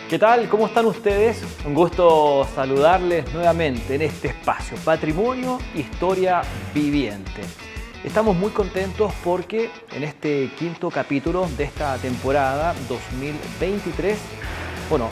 ¿Qué tal? ¿Cómo están ustedes? Un gusto saludarles nuevamente en este espacio, Patrimonio, Historia Viviente. Estamos muy contentos porque en este quinto capítulo de esta temporada 2023,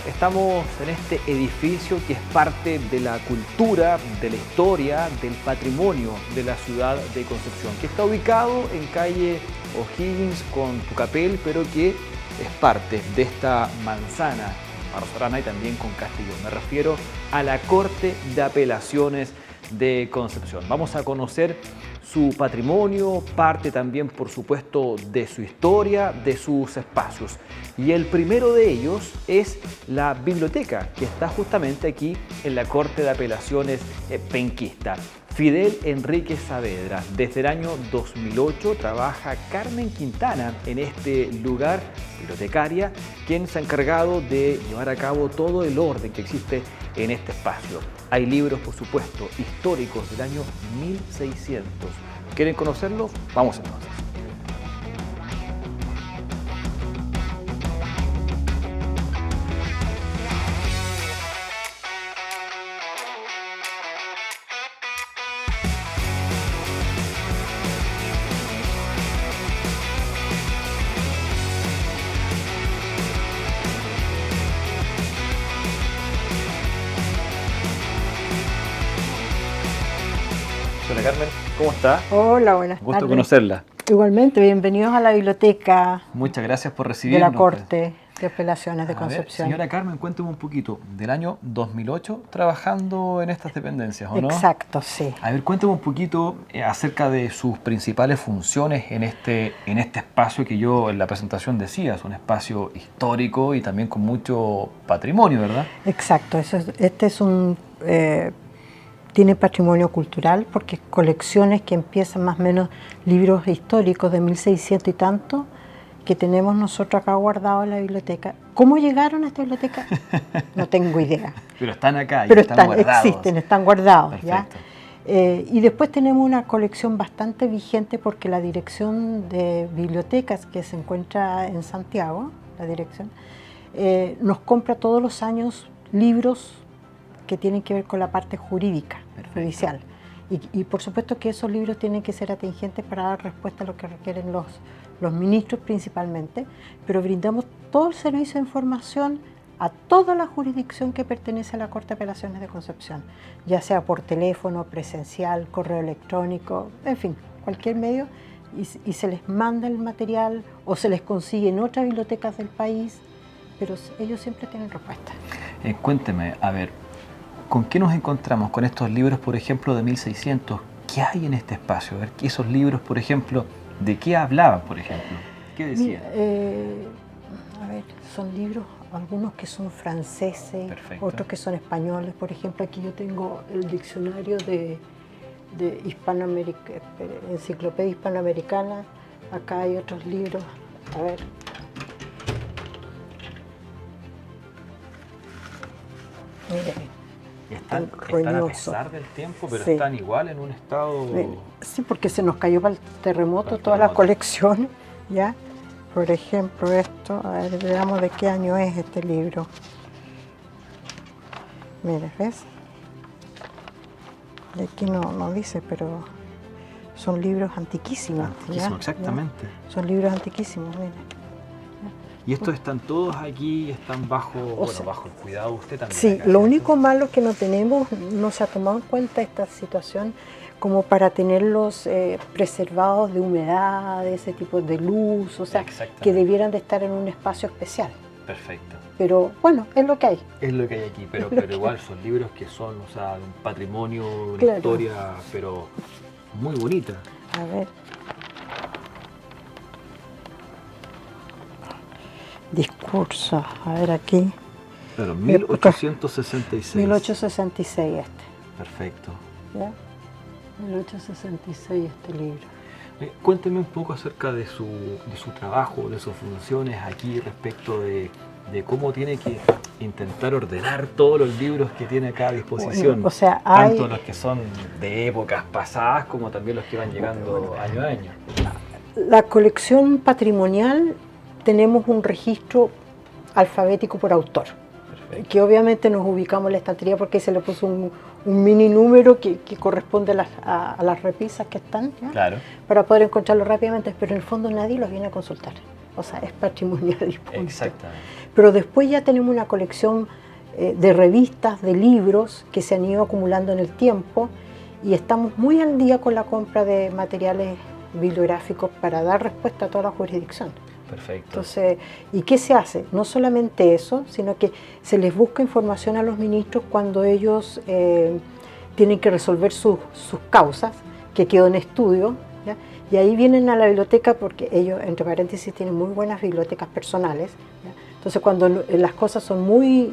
estamos en este edificio que es parte de la cultura, de la historia, del patrimonio de la ciudad de Concepción, que está ubicado en calle O'Higgins con Tucapel, pero que es parte de esta manzana Arozarana y también con Castellón. Me refiero a la Corte de Apelaciones de Concepción. Vamos a conocer su patrimonio, parte también, por supuesto, de su historia, de sus espacios. Y el primero de ellos es la biblioteca, que está justamente aquí en la Corte de Apelaciones penquista. Fidel Enrique Saavedra. Desde el año 2008 trabaja Carmen Quintana en este lugar, bibliotecaria, quien se ha encargado de llevar a cabo todo el orden que existe en este espacio. Hay libros, por supuesto, históricos del año 1600. ¿Quieren conocerlos? Vamos entonces. Hola Carmen, ¿cómo está? Hola, buenas tardes. Gusto conocerla. Igualmente, bienvenidos a la biblioteca. Muchas gracias por recibirnos. De la Corte de Apelaciones de Concepción. Señora Carmen, cuénteme un poquito, del año 2008 trabajando en estas dependencias, ¿o no? Exacto, sí. A ver, cuénteme un poquito acerca de sus principales funciones en este espacio que yo en la presentación decía, es un espacio histórico y también con mucho patrimonio, ¿verdad? Exacto, este es un... tiene patrimonio cultural porque colecciones que empiezan más o menos libros históricos de 1600 y tanto que tenemos nosotros acá guardados en la biblioteca. ¿Cómo llegaron a esta biblioteca? No tengo idea. Pero están acá y pero están guardados. Existen, están guardados. Perfecto. ¿Ya? Y después tenemos una colección bastante vigente porque la dirección de bibliotecas que se encuentra en Santiago, la dirección, nos compra todos los años libros que tienen que ver con la parte jurídica, judicial. Y por supuesto que esos libros tienen que ser atingentes para dar respuesta a lo que requieren los ministros principalmente, pero brindamos todo el servicio de información a toda la jurisdicción que pertenece a la Corte de Apelaciones de Concepción, ya sea por teléfono, presencial, correo electrónico, en fin, cualquier medio, y se les manda el material o se les consigue en otras bibliotecas del país, pero ellos siempre tienen respuesta. Cuénteme, a ver, ¿con qué nos encontramos con estos libros, por ejemplo, de 1600? ¿Qué hay en este espacio? A ver, esos libros, por ejemplo, ¿de qué hablaban, por ejemplo? ¿Qué decían? A ver, son libros, algunos que son franceses, otros que son españoles. Por ejemplo, aquí yo tengo el diccionario de enciclopedia hispanoamericana. Acá hay otros libros. A ver. Miren. Están a pesar del tiempo, pero sí, están igual en un estado... Sí, porque se nos cayó para el terremoto toda la colección, ¿ya? Por ejemplo, esto, a ver, veamos de qué año es este libro. Mira, ¿ves? Y aquí no dice, pero son libros antiquísimos. Antiquísimos, exactamente. ¿Ya? Son libros antiquísimos, mira. Y estos están todos aquí, están bajo el cuidado de usted también. Sí, lo único malo que no tenemos, no se ha tomado en cuenta esta situación como para tenerlos preservados de humedad, de ese tipo de luz, o sea, que debieran de estar en un espacio especial. Perfecto. Pero bueno, es lo que hay. Es lo que hay aquí, pero igual son libros que son, o sea, un patrimonio, una historia, pero muy bonita. A ver. Discurso, a ver aquí. Claro, 1866. 1866 este. Perfecto. ¿Ya? 1866 este libro. Cuénteme un poco acerca de su trabajo, de sus funciones aquí respecto de cómo tiene que intentar ordenar todos los libros que tiene acá a disposición. Bueno, o sea, tanto los que son de épocas pasadas como también los que van llegando año a año. La colección patrimonial tenemos un registro alfabético por autor. que obviamente nos ubicamos en la estantería porque se le puso un mini número que corresponde a las repisas que están, ¿ya? Claro. Para poder encontrarlo rápidamente, pero en el fondo nadie los viene a consultar. O sea, es patrimonial y punto. Exactamente. Pero después ya tenemos una colección de revistas, de libros que se han ido acumulando en el tiempo y estamos muy al día con la compra de materiales bibliográficos para dar respuesta a toda la jurisdicción. Perfecto. Entonces, ¿y qué se hace? No solamente eso, sino que se les busca información a los ministros cuando ellos tienen que resolver sus causas, que quedó en estudio, ¿ya? Y ahí vienen a la biblioteca porque ellos, entre paréntesis, tienen muy buenas bibliotecas personales, ¿ya? Entonces, cuando las cosas son muy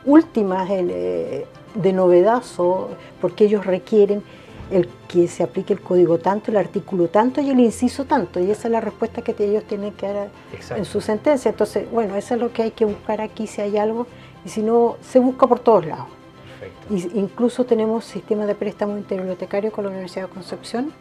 últimas de novedazo, porque ellos requieren el que se aplique el código tanto, el artículo tanto y el inciso tanto, y esa es la respuesta que ellos tienen que dar en su sentencia. Entonces, bueno, eso es lo que hay que buscar aquí si hay algo, y si no, se busca por todos lados. Perfecto. Incluso tenemos sistemas de préstamo interbibliotecario con la Universidad de Concepción,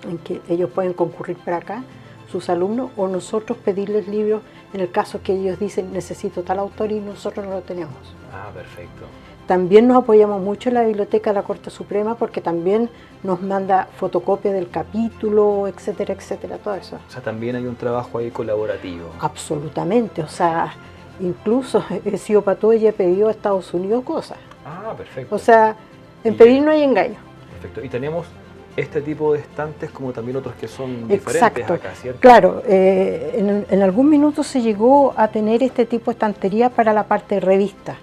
en que ellos pueden concurrir para acá, sus alumnos, o nosotros pedirles libros en el caso que ellos dicen necesito tal autor y nosotros no lo tenemos. Ah, perfecto. También nos apoyamos mucho en la Biblioteca de la Corte Suprema porque también nos manda fotocopias del capítulo, etcétera, etcétera, todo eso. O sea, también hay un trabajo ahí colaborativo. Absolutamente, o sea, incluso he sido para todo y he pedido a Estados Unidos cosas. Ah, perfecto. O sea, en pedir no hay engaño. Perfecto. Y tenemos este tipo de estantes como también otros que son diferentes acá, ¿cierto? Claro, en algún minuto se llegó a tener este tipo de estantería para la parte de revistas,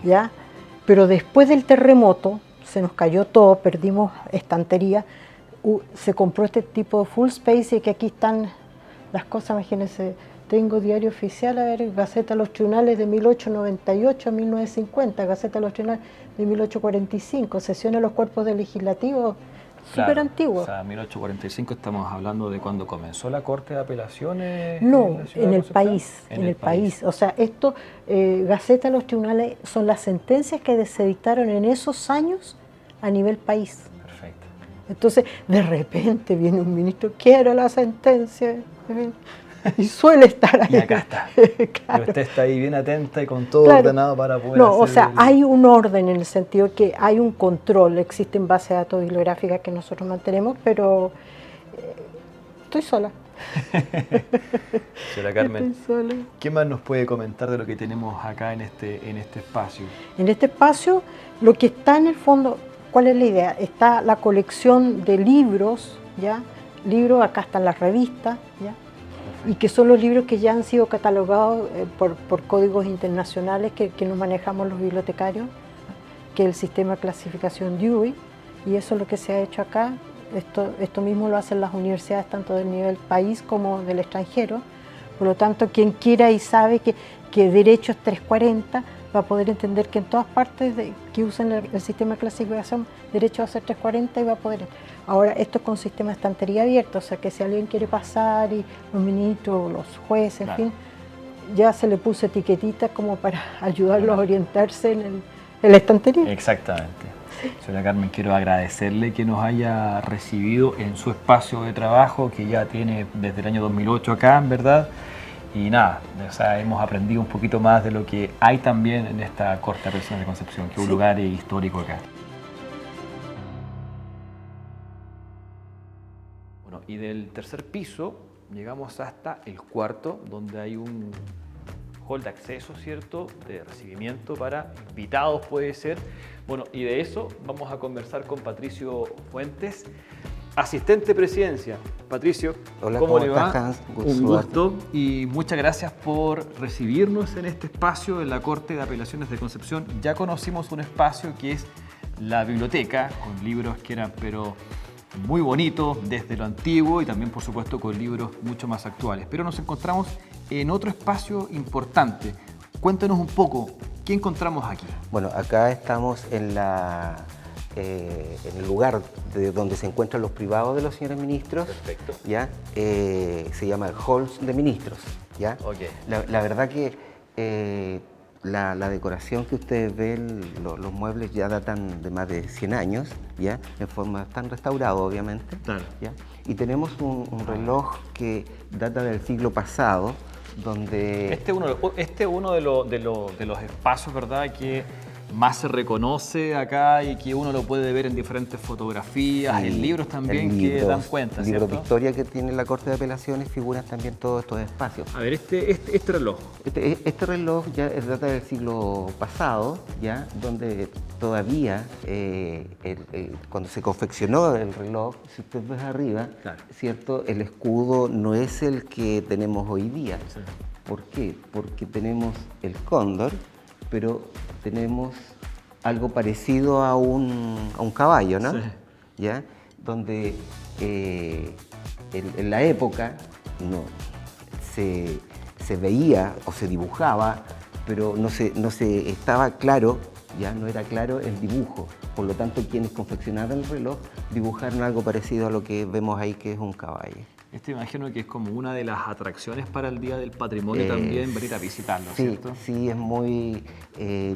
¿ya? Pero después del terremoto se nos cayó todo, perdimos estantería, se compró este tipo de full space y que aquí están las cosas, imagínense, tengo diario oficial, a ver, Gaceta de los Tribunales de 1898 a 1950, Gaceta de los Tribunales de 1845, sesiones de los cuerpos del legislativo, súper antiguo. O sea, 1845 estamos hablando de cuando comenzó la Corte de Apelaciones. No, en el país, en el país. O sea, esto, Gaceta de los Tribunales son las sentencias que se dictaron en esos años a nivel país. Perfecto. Entonces, de repente viene un ministro, quiero la sentencia, y suele estar ahí. Y acá está. Claro. Y usted está ahí bien atenta y con todo ordenado para poder No, o sea, hay un orden en el sentido que hay un control, existen bases de datos bibliográficas que nosotros mantenemos, pero estoy sola. Señora Carmen, estoy sola. ¿Qué más nos puede comentar de lo que tenemos acá en este espacio? En este espacio, lo que está en el fondo, ¿cuál es la idea? Está la colección de libros, ¿ya? Libros, acá están las revistas, ¿ya? Y que son los libros que ya han sido catalogados por códigos internacionales que nos manejamos los bibliotecarios, que es el sistema de clasificación Dewey, y eso es lo que se ha hecho acá. Esto mismo lo hacen las universidades tanto del nivel país como del extranjero. Por lo tanto, quien quiera y sabe que derecho es 340 va a poder entender que en todas partes que usan el sistema de clasificación, derecho va a ser 340 y va a poder. Ahora, esto es con sistema de estantería abierta, o sea que si alguien quiere pasar y los ministros, los jueces, en fin, ya se le puso etiquetita como para ayudarlos a orientarse en la estantería. Exactamente. Señora Carmen, quiero agradecerle que nos haya recibido en su espacio de trabajo, que ya tiene desde el año 2008 acá, ¿verdad? Y nada, o sea, hemos aprendido un poquito más de lo que hay también en esta Corte de Apelaciones de Concepción, que es un lugar histórico acá. Bueno, y del tercer piso llegamos hasta el cuarto, donde hay un hall de acceso, ¿cierto?, de recibimiento para invitados, puede ser. Bueno, y de eso vamos a conversar con Patricio Fuentes, asistente de presidencia. Patricio, hola, ¿cómo le va? Hans? Un gusto y muchas gracias por recibirnos en este espacio en la Corte de Apelaciones de Concepción. Ya conocimos un espacio que es la biblioteca, con libros que eran pero muy bonitos desde lo antiguo y también por supuesto con libros mucho más actuales. Pero nos encontramos en otro espacio importante. Cuéntanos un poco, ¿qué encontramos aquí? Bueno, acá estamos en el lugar donde se encuentran los privados de los señores ministros. Perfecto. ¿Ya? Se llama el Hall de Ministros. ¿Ya? Okay. La verdad que la decoración que ustedes ven, los muebles ya datan de más de 100 años, ¿ya? En forma, están restaurados obviamente. Claro. ¿Ya? Y tenemos un reloj que data del siglo pasado, donde... Este es uno de los espacios, ¿verdad?, que más se reconoce acá y que uno lo puede ver en diferentes fotografías, en libros también que dan cuenta, el libro ¿cierto? Victoria que tiene la Corte de Apelaciones figuran también todos estos espacios. A ver, este reloj. Este reloj ya data del siglo pasado, ya, donde todavía, cuando se confeccionó el reloj, si usted ve arriba, claro, ¿cierto?, el escudo no es el que tenemos hoy día. Sí. ¿Por qué? Porque tenemos el cóndor, pero tenemos algo parecido a un caballo, ¿no? Sí. ¿Ya? Donde en la época no, se veía o se dibujaba, pero no se estaba claro, ya no era claro el dibujo. Por lo tanto, quienes confeccionaron el reloj dibujaron algo parecido a lo que vemos ahí, que es un caballo. Este me imagino que es como una de las atracciones para el Día del Patrimonio también, venir a visitarlo, sí, ¿cierto? Sí, es muy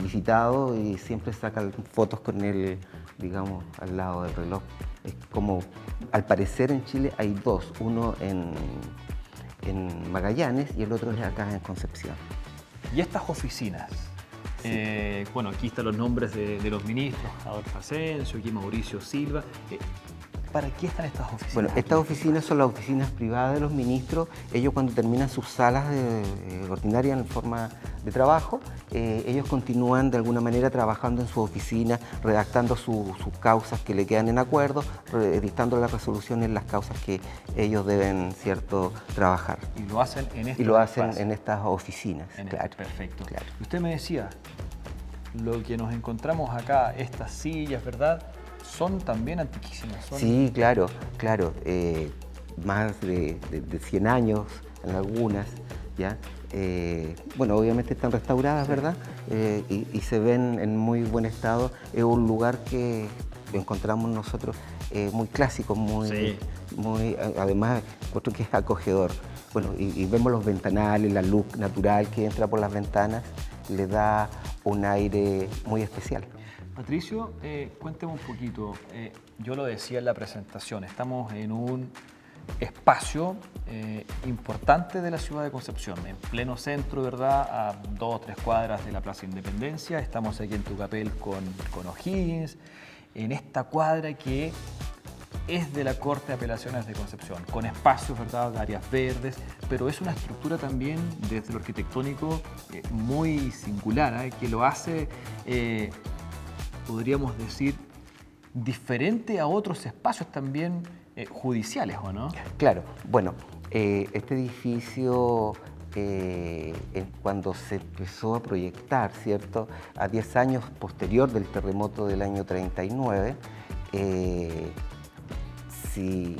visitado y siempre sacan fotos con él, digamos, al lado del reloj. Es como, al parecer en Chile hay dos, uno en Magallanes y el otro es acá en Concepción. Y estas oficinas, sí. Bueno, aquí están los nombres de los ministros, Adolfo Asensio, aquí Mauricio Silva. ¿Para qué están estas oficinas? Bueno, estas oficinas son las oficinas privadas de los ministros. Ellos cuando terminan sus salas ordinarias en forma de trabajo, ellos continúan de alguna manera trabajando en su oficina, redactando sus causas que le quedan en acuerdo, dictando las resoluciones en las causas que ellos deben, ¿cierto?, trabajar. Y lo hacen en estas, y lo hacen en estas oficinas, claro. Perfecto. Claro. Usted me decía, lo que nos encontramos acá, estas sillas, ¿verdad?, son también antiquísimas. Sí, claro. Más de 100 años en algunas, ¿ya? Bueno, obviamente están restauradas, ¿verdad? Y se ven en muy buen estado. Es un lugar que encontramos nosotros muy clásico, muy, además encuentro que es acogedor. Bueno, y vemos los ventanales, la luz natural que entra por las ventanas, le da un aire muy especial. Patricio, cuénteme un poquito, yo lo decía en la presentación, estamos en un espacio importante de la ciudad de Concepción, en pleno centro, ¿verdad?, a 2 o 3 cuadras de la Plaza Independencia, estamos aquí en Tucapel con O'Higgins, en esta cuadra que es de la Corte de Apelaciones de Concepción, con espacios, ¿verdad?, áreas verdes, pero es una estructura también desde lo arquitectónico muy singular, que lo hace... podríamos decir, diferente a otros espacios también judiciales, ¿o no? Claro, bueno, este edificio, cuando se empezó a proyectar, ¿cierto?, a 10 años posterior del terremoto del año 39, si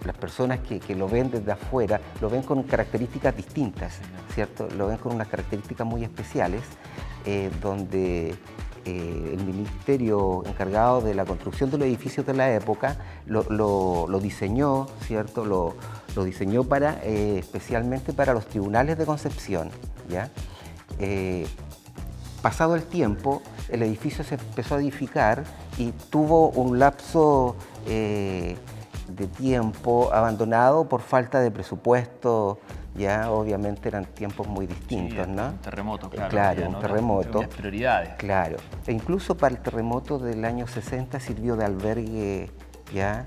las personas que lo ven desde afuera, lo ven con características distintas, ¿cierto? Lo ven con unas características muy especiales, donde el ministerio encargado de la construcción de los edificios de la época lo diseñó, ¿cierto? Lo diseñó especialmente para los tribunales de Concepción, ¿ya? Pasado el tiempo, el edificio se empezó a edificar y tuvo un lapso de tiempo abandonado por falta de presupuesto. Ya obviamente eran tiempos muy distintos, sí, ¿no? Un terremoto, claro. Claro, un terremoto. Las prioridades. Claro. E incluso para el terremoto del año 60 sirvió de albergue, ¿ya?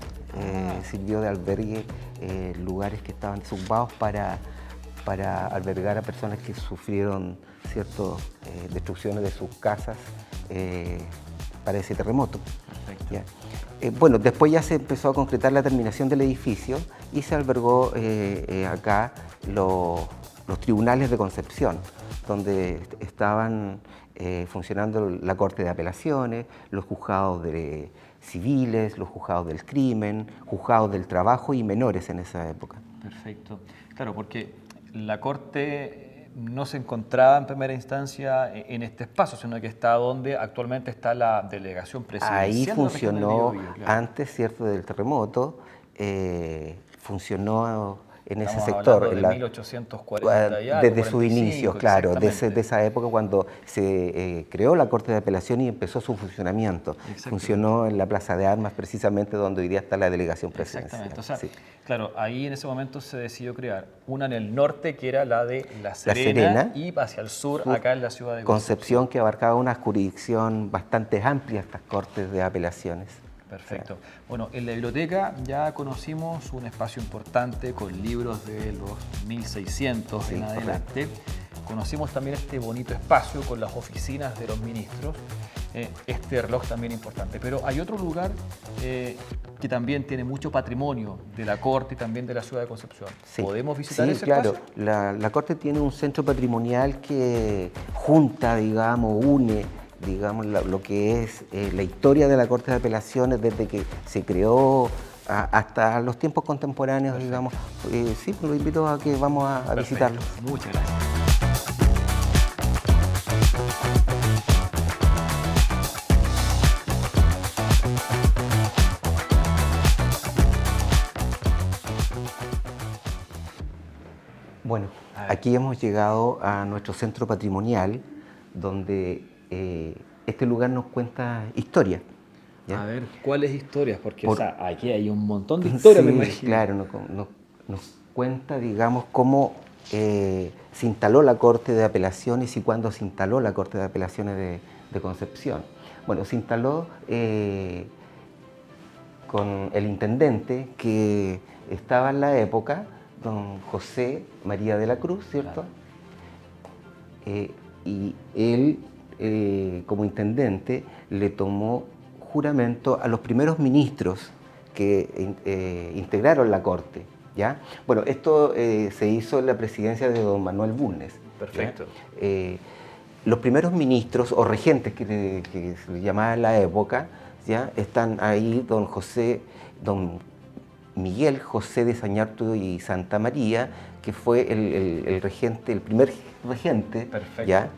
Sirvió de albergue lugares que estaban desocupados para albergar a personas que sufrieron ciertas destrucciones de sus casas para ese terremoto. Perfecto. ¿Ya? Bueno, después ya se empezó a concretar la terminación del edificio y se albergó acá los tribunales de Concepción, donde estaban funcionando la Corte de Apelaciones, los juzgados civiles, los juzgados del crimen, juzgados del trabajo y menores en esa época. Perfecto. Claro, porque la Corte no se encontraba en primera instancia en este espacio, sino que está donde actualmente está la delegación presidencial. Ahí funcionó, claro. Antes, ¿cierto?, del terremoto, funcionó en ese Estamos sector. hablando de 1840 y algo, desde sus 45, inicios, claro, de exactamente. esa época cuando se creó la Corte de Apelación y empezó su funcionamiento. Funcionó en la Plaza de Armas, precisamente donde hoy día está la delegación presidencial. Exactamente, o sea, Sí. claro, ahí en ese momento se decidió crear una en el norte, que era la de La Serena, y hacia el sur, acá en la ciudad de Concepción, que abarcaba una jurisdicción bastante amplia, estas Cortes de Apelaciones. Perfecto. Bueno, en la biblioteca ya conocimos un espacio importante con libros de los 1600 en adelante. Conocimos también este bonito espacio con las oficinas de los ministros, este reloj también importante. Pero hay otro lugar que también tiene mucho patrimonio de la Corte y también de la ciudad de Concepción. Sí. ¿Podemos visitar ese claro. espacio? La Corte tiene un centro patrimonial que junta, digamos, une, digamos, lo que es la historia de la Corte de Apelaciones desde que se creó hasta los tiempos contemporáneos. Perfecto. Digamos. Sí, pues lo invito a que vamos a visitarlo. Muchas gracias. Bueno, aquí hemos llegado a nuestro centro patrimonial, donde este lugar nos cuenta historia. ¿Ya? A ver, ¿cuáles historias? Porque aquí hay un montón de historias, sí, me imagino. Claro, nos cuenta, digamos, cómo se instaló la Corte de Apelaciones y cuándo se instaló la Corte de Apelaciones de Concepción. Bueno, se instaló con el intendente que estaba en la época, don José María de la Cruz, ¿cierto? Claro. Y él, como intendente, le tomó juramento a los primeros ministros que integraron la Corte, ¿ya? Bueno, esto se hizo en la presidencia de don Manuel Bulnes. Perfecto. Los primeros ministros o regentes que se les llamaba en la época, ¿ya? Están ahí don Miguel José de Sañartu y Santa María, que fue el regente, el primer regente, ¿ya?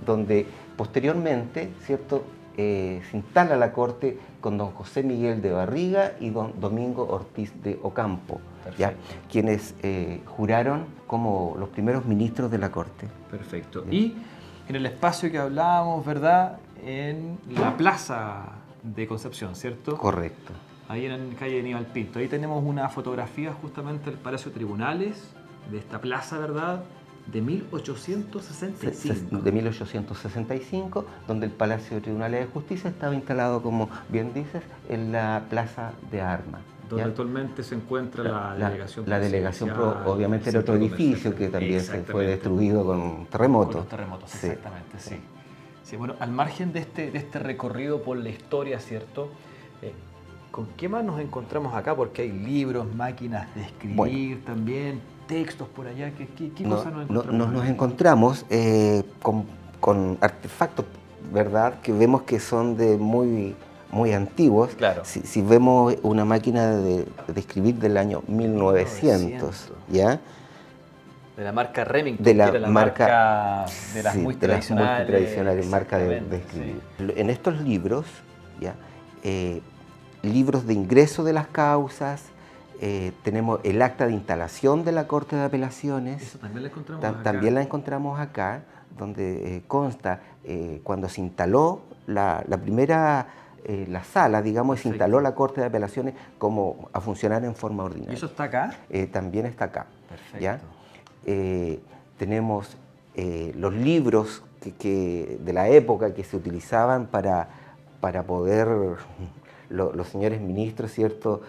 Donde posteriormente, ¿cierto?, se instala la Corte con don José Miguel de Barriga y don Domingo Ortiz de Ocampo, ¿ya? Quienes juraron como los primeros ministros de la Corte. Perfecto. ¿Ya? Y en el espacio que hablábamos, ¿verdad?, en la plaza de Concepción, ¿cierto? Correcto. Ahí en calle Aníbal Pinto. Ahí tenemos una fotografía justamente del Palacio de Tribunales, de esta plaza, ¿verdad?, de 1865. De 1865, donde el Palacio de Tribunales de Justicia estaba instalado, como bien dices, en la Plaza de Armas. Donde actualmente se encuentra la delegación. La delegación, obviamente, era otro edificio que también se fue destruido con un terremoto. Con los terremotos, exactamente, sí. Sí, bueno, al margen de este recorrido por la historia, ¿cierto? ¿Con qué más nos encontramos acá? Porque hay libros, máquinas de escribir también, textos por allá. ¿Qué cosas nos encontramos? Nos encontramos con artefactos, ¿verdad?, que vemos que son de muy antiguos. Claro. Si vemos una máquina de escribir del año 1900, ¿ya? De la marca Remington, de la, que era la marca de las muy tradicionales. Marca de escribir. Sí. En estos libros, ¿ya?, libros de ingreso de las causas, tenemos el acta de instalación de la Corte de Apelaciones. Eso también la encontramos acá. También la encontramos acá, donde consta cuando se instaló la primera la sala, digamos, se instaló la Corte de Apelaciones como a funcionar en forma ordinaria. ¿Y eso está acá? También está acá. Perfecto. ¿Ya? Tenemos los libros de la época que se utilizaban para poder los señores ministros, ¿cierto?,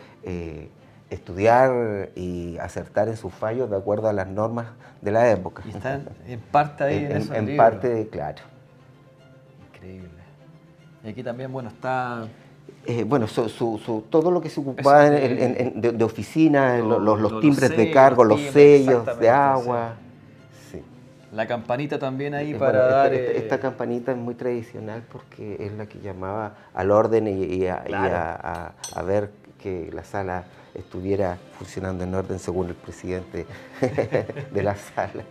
estudiar y acertar en sus fallos de acuerdo a las normas de la época. Y están en parte ahí en esos libros. En parte, claro. Increíble. Y aquí también, bueno, está... bueno, todo lo que se ocupaba de oficina, los timbres de cargo, los sellos de agua. Sí. La campanita también ahí para dar... Esta campanita es muy tradicional porque es la que llamaba al orden y a ver que la sala estuviera funcionando en orden según el presidente de la sala.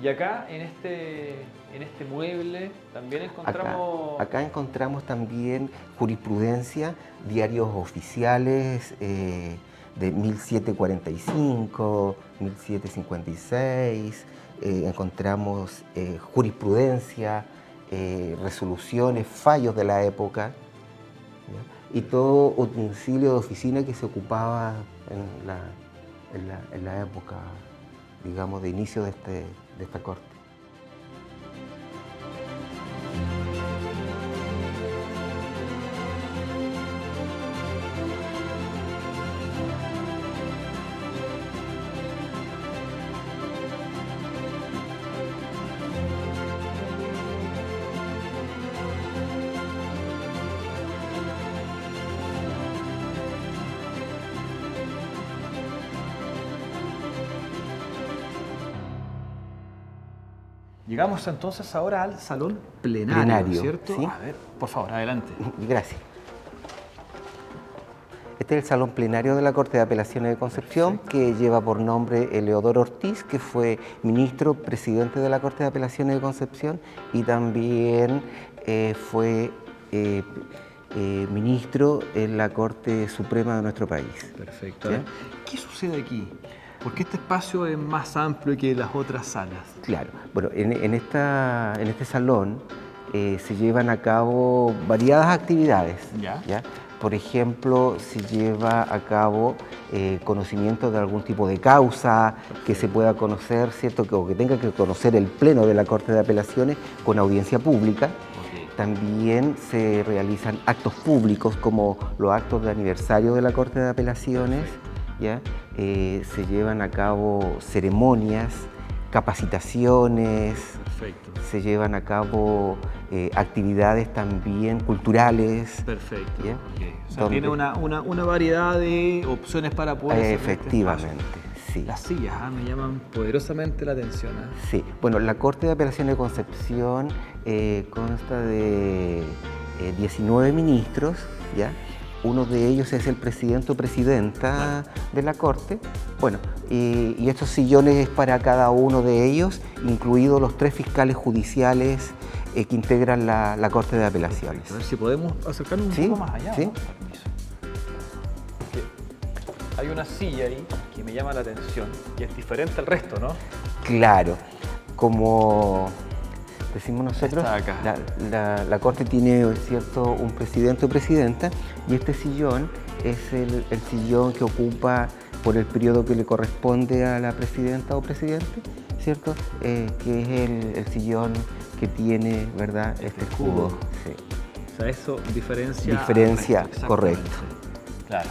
Y acá, en este mueble, también encontramos... Acá encontramos también jurisprudencia, diarios oficiales, de 1745, 1756, encontramos jurisprudencia, resoluciones, fallos de la época, ¿ya? Y todo utensilio de oficina que se ocupaba en la época, digamos, de inicio de esta corte. Llegamos entonces ahora al salón plenario, ¿cierto? ¿Sí? A ver, por favor, adelante. Gracias. Este es el salón plenario de la Corte de Apelaciones de Concepción, que lleva por nombre Eleodoro Ortiz, que fue ministro, presidente de la Corte de Apelaciones de Concepción y también fue ministro en la Corte Suprema de nuestro país. Perfecto. ¿Qué sucede aquí? Porque este espacio es más amplio que las otras salas. Claro. Bueno, en este salón se llevan a cabo variadas actividades. ¿Ya? Por ejemplo, se lleva a cabo conocimiento de algún tipo de causa que se pueda conocer, ¿cierto? O que tenga que conocer el Pleno de la Corte de Apelaciones con audiencia pública. También se realizan actos públicos como los actos de aniversario de la Corte de Apelaciones. ¿Ya? Se llevan a cabo ceremonias, capacitaciones. Perfecto. Se llevan a cabo actividades también culturales. Perfecto. ¿Ya? Okay. O sea, tiene una variedad de opciones para poder hacer efectivamente, sí. Las sillas me llaman poderosamente la atención. Sí, bueno, la Corte de Apelaciones de Concepción consta de 19 ministros, ¿ya? Uno de ellos es el presidente o presidenta de la Corte. Bueno, y estos sillones es para cada uno de ellos, incluidos los 3 fiscales judiciales que integran la Corte de Apelaciones. A ver si podemos acercarnos un poco más allá. Sí. ¿No? Hay una silla ahí que me llama la atención y es diferente al resto, ¿no? Claro, como decimos nosotros, la Corte tiene, ¿cierto?, un presidente o presidenta, y este sillón es el sillón que ocupa por el periodo que le corresponde a la presidenta o presidente, ¿cierto? Que es el sillón que tiene, ¿verdad?, este escudo. Sí. O sea, eso diferencia. Diferencia, correcto. Claro.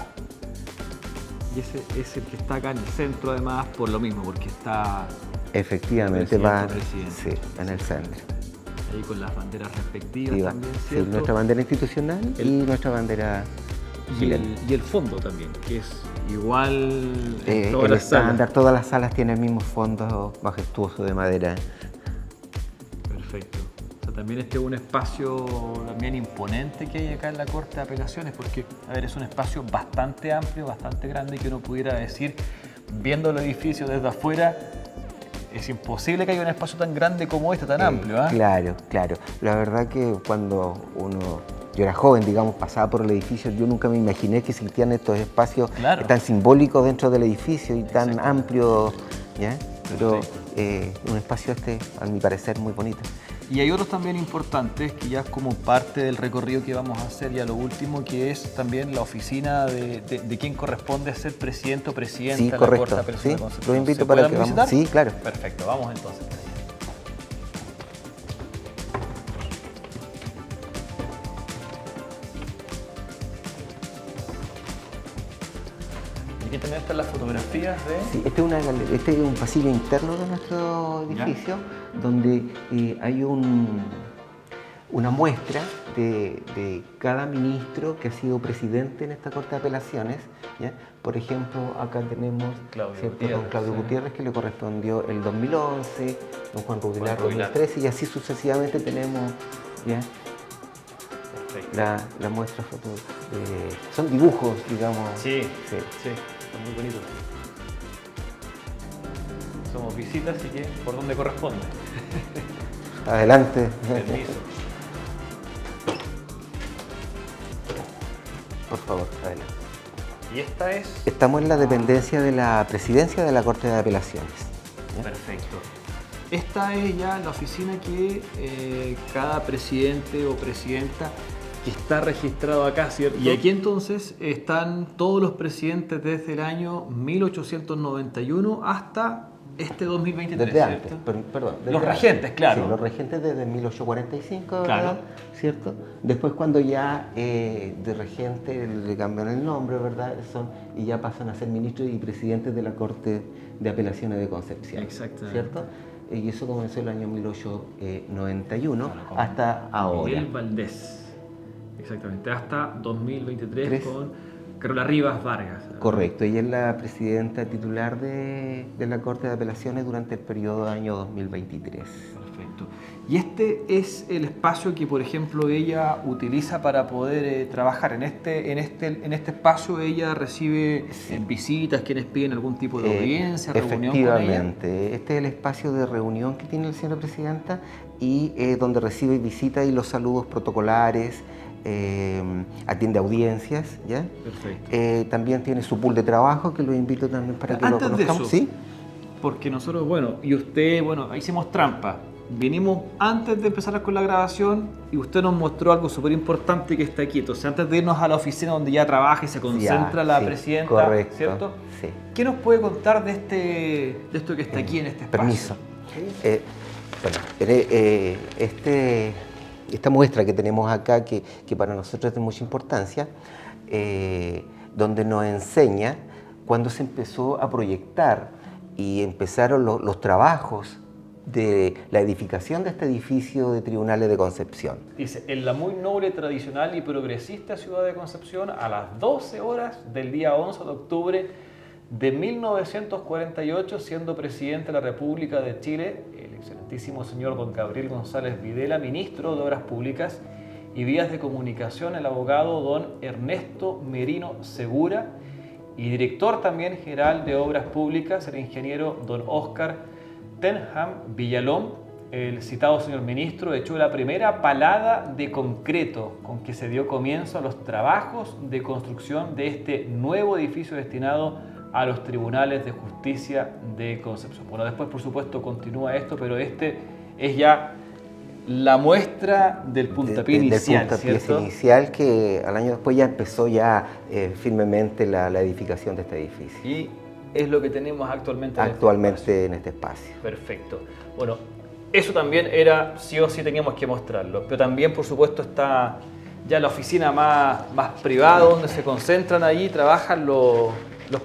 Y ese es el que está acá en el centro, además, por lo mismo, porque está. Efectivamente, va en el centro. Ahí con las banderas respectivas también, ¿cierto? Sí, nuestra bandera institucional y nuestra bandera chilena. Y el fondo también, que es igual en todas el las estándar, salas. Todas las salas tienen el mismo fondo majestuoso de madera. Perfecto. O sea, también este es un espacio también imponente que hay acá en la Corte de Apelaciones, porque, a ver, es un espacio bastante amplio, bastante grande, que uno pudiera decir, viendo el edificio desde afuera, es imposible que haya un espacio tan grande como este, tan amplio. Claro, claro. La verdad que cuando yo era joven, digamos, pasaba por el edificio, yo nunca me imaginé que existían estos espacios tan simbólicos dentro del edificio y tan amplios, ¿ya? Pero un espacio a mi parecer, muy bonito. Y hay otros también importantes que ya como parte del recorrido que vamos a hacer, ya lo último, que es también la oficina de quien corresponde ser presidente o presidenta de la Corte de Apelaciones de Concepción. Lo invito para que vamos. Visitar? Sí, claro. Perfecto, vamos entonces. ¿Y qué tienen estas las fotografías de...? Sí, este es un pasillo interno de nuestro edificio, donde hay una muestra de cada ministro que ha sido presidente en esta Corte de Apelaciones, ¿ya? Por ejemplo, acá tenemos don Claudio Gutiérrez, que le correspondió el 2011, don Juan Rubilar 2013, y así sucesivamente tenemos, ¿ya? La muestra foto son dibujos, digamos. Sí, son muy bonitos. Somos visitas, así que por donde corresponde. Adelante. Permiso. Por favor, adelante. ¿Y esta es? Estamos en la dependencia de la presidencia de la Corte de Apelaciones. ¿Ya? Perfecto. Esta es ya la oficina que cada presidente o presidenta que está registrado acá, ¿cierto? Y aquí entonces están todos los presidentes desde el año 1891 hasta este 2023, Desde ¿cierto? antes, perdón. Los regentes, claro. Sí, los regentes desde 1845, Claro. ¿verdad? ¿Cierto? Después cuando ya de regente le cambian el nombre, ¿verdad? Y ya pasan a ser ministros y presidentes de la Corte de Apelaciones de Concepción. Exactamente. ¿Cierto? Y eso comenzó el año 1891 Claro, hasta ahora. Miguel Valdés. Exactamente, hasta 2023 Tres. con Carola Rivas Vargas. Correcto, ella es la presidenta titular de la Corte de Apelaciones durante el periodo de año 2023. Perfecto. Y este es el espacio que, por ejemplo, ella utiliza para poder trabajar. En este espacio ella recibe visitas, quienes piden algún tipo de audiencia, reunión con ella. Efectivamente, este es el espacio de reunión que tiene la señora presidenta y donde recibe visitas y los saludos protocolares, atiende audiencias, ¿ya? Perfecto. También tiene su pool de trabajo, que los invito también para que lo Antes de conozcamos. eso, ¿Sí? porque nosotros, y usted, hicimos trampa. Vinimos antes de empezar con la grabación y usted nos mostró algo súper importante que está aquí. Entonces, antes de irnos a la oficina donde ya trabaja y se concentra la presidenta, correcto, ¿cierto? Sí. ¿Qué nos puede contar de esto que está aquí en este espacio? Permiso. Esta muestra que tenemos acá, que para nosotros es de mucha importancia, donde nos enseña cuando se empezó a proyectar y empezaron los trabajos de la edificación de este edificio de tribunales de Concepción. Dice, en la muy noble, tradicional y progresista ciudad de Concepción, a las 12 horas del día 11 de octubre de 1948, siendo presidente de la República de Chile, el excelentísimo señor don Gabriel González Videla, ministro de Obras Públicas y Vías de Comunicación, el abogado don Ernesto Merino Segura, y director también general de Obras Públicas, el ingeniero don Óscar Tenham Villalón, el citado señor ministro echó la primera palada de concreto con que se dio comienzo a los trabajos de construcción de este nuevo edificio destinado a los tribunales de justicia de Concepción. Bueno, después por supuesto continúa esto, pero este es ya la muestra del puntapié inicial, del puntapié ¿cierto? inicial, que al año después ya empezó firmemente la edificación de este edificio. Y es lo que tenemos actualmente en este espacio. Perfecto. Bueno, eso también era, sí o sí teníamos que mostrarlo, pero también por supuesto está ya la oficina más privada, donde se concentran allí y trabajan los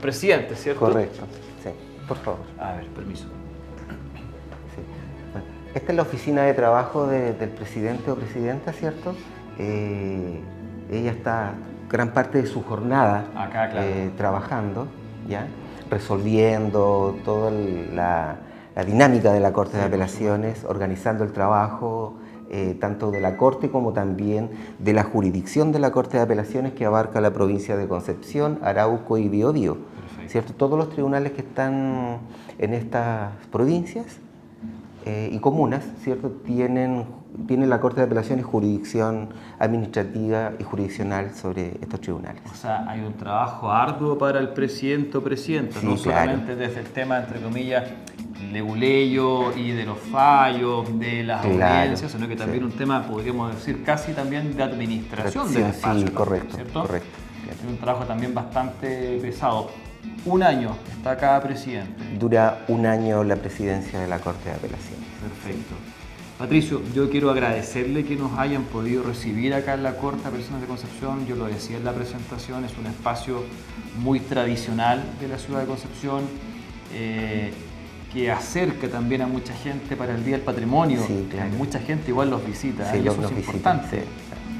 presidentes, ¿cierto? Correcto, sí, por favor. A ver, permiso. Sí. Bueno, esta es la oficina de trabajo del presidente o presidenta, ¿cierto? Ella está gran parte de su jornada acá, claro, trabajando, ¿ya? Resolviendo toda la dinámica de la Corte de Apelaciones, organizando el trabajo tanto de la Corte como también de la jurisdicción de la Corte de Apelaciones, que abarca la provincia de Concepción, Arauco y Biobío, ¿cierto? Todos los tribunales que están en estas provincias y comunas, ¿cierto? Tienen la Corte de Apelaciones jurisdicción administrativa y jurisdiccional sobre estos tribunales. O sea, hay un trabajo arduo para el presidente o presidenta, sí, no solamente desde el tema, entre comillas, leguleyo y de los fallos, de las audiencias, sino que también un tema, podríamos decir, casi también de administración del espacio. Sí, correcto, ¿cierto? correcto. Es un trabajo también bastante pesado. Un año está cada presidente. Dura un año la presidencia de la Corte de Apelaciones. Perfecto. Patricio, yo quiero agradecerle que nos hayan podido recibir acá en la Corte de Apelaciones de Concepción. Yo lo decía en la presentación, es un espacio muy tradicional de la ciudad de Concepción, que acerca también a mucha gente para el Día del Patrimonio. Sí, claro. Mucha gente igual los visita, sí, y eso es importante,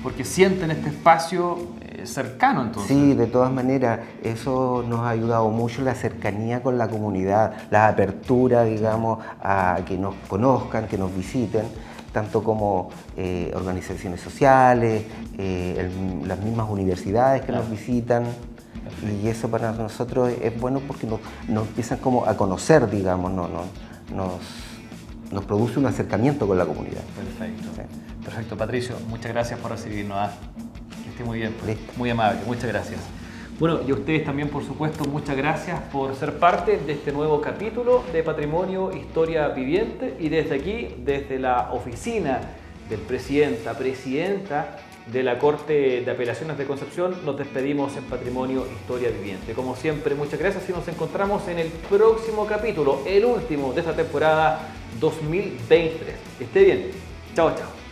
porque sienten este espacio cercano entonces. Sí, de todas maneras, eso nos ha ayudado mucho, la cercanía con la comunidad, la apertura, digamos, a que nos conozcan, que nos visiten, tanto como organizaciones sociales, las mismas universidades que nos visitan. Y eso para nosotros es bueno porque nos empiezan como a conocer, digamos, nos produce un acercamiento con la comunidad. Perfecto. Sí. Perfecto, Patricio, muchas gracias por recibirnos. Que esté muy bien, Listo. muy amable, muchas gracias. Bueno, y a ustedes también, por supuesto, muchas gracias por ser parte de este nuevo capítulo de Patrimonio, Historia Viviente. Y desde aquí, desde la oficina del presidenta de la Corte de Apelaciones de Concepción, nos despedimos en Patrimonio, Historia Viviente. Como siempre, muchas gracias y nos encontramos en el próximo capítulo, el último de esta temporada 2023. Que esté bien. Chao, chao.